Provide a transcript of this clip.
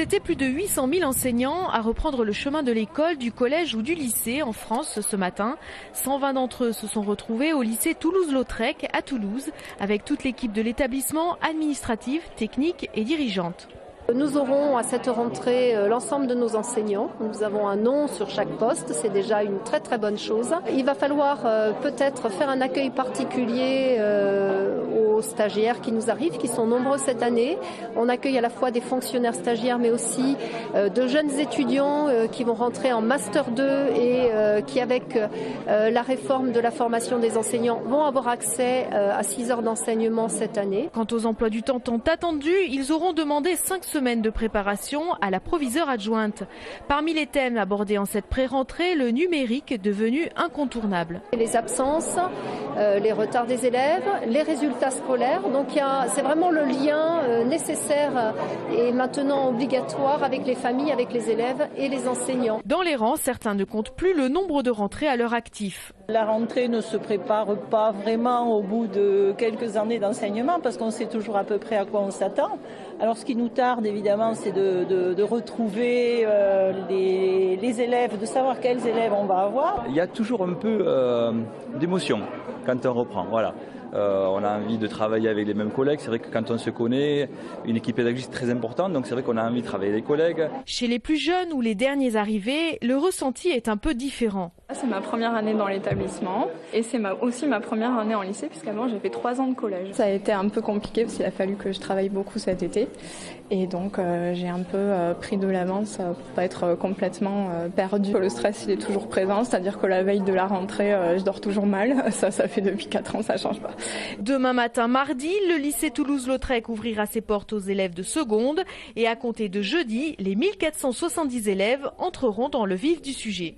étaient plus de 800 000 enseignants à reprendre le chemin de l'école, du collège ou du lycée en France ce matin. 120 d'entre eux se sont retrouvés au lycée Toulouse-Lautrec à Toulouse, avec toute l'équipe de l'établissement, administrative, technique et dirigeante. Nous aurons à cette rentrée l'ensemble de nos enseignants. Nous avons un nom sur chaque poste, c'est déjà une très très bonne chose. Il va falloir peut-être faire un accueil particulier aux stagiaires qui nous arrivent, qui sont nombreux cette année. On accueille à la fois des fonctionnaires stagiaires mais aussi de jeunes étudiants qui vont rentrer en Master 2 et qui avec la réforme de la formation des enseignants vont avoir accès à 6 heures d'enseignement cette année. Quant aux emplois du temps tant attendus, ils auront demandé 5 semaines de préparation à la proviseure adjointe. Parmi les thèmes abordés en cette pré-rentrée, le numérique est devenu incontournable. Les absences, les retards des élèves, les résultats scolaires. Donc c'est vraiment le lien nécessaire et maintenant obligatoire avec les familles, avec les élèves et les enseignants. Dans les rangs, certains ne comptent plus le nombre de rentrées à leur actif. La rentrée ne se prépare pas vraiment au bout de quelques années d'enseignement parce qu'on sait toujours à peu près à quoi on s'attend. Alors ce qui nous tarde évidemment c'est de retrouver les élèves, de savoir quels élèves on va avoir. Il y a toujours un peu d'émotion quand on reprend, voilà. On a envie de travailler avec les mêmes collègues. C'est vrai que quand on se connaît, une équipe pédagogique est très importante, donc c'est vrai qu'on a envie de travailler avec les collègues. Chez les plus jeunes ou les derniers arrivés, le ressenti est un peu différent. C'est ma première année dans l'établissement et c'est aussi ma première année en lycée puisqu'avant j'ai fait 3 ans de collège. Ça a été un peu compliqué parce qu'il a fallu que je travaille beaucoup cet été et donc j'ai un peu pris de l'avance pour pas être complètement perdue. Le stress il est toujours présent, c'est-à-dire que la veille de la rentrée je dors toujours mal, ça fait depuis 4 ans, ça change pas. Demain matin, mardi, le lycée Toulouse-Lautrec ouvrira ses portes aux élèves de seconde et à compter de jeudi, les 1470 élèves entreront dans le vif du sujet.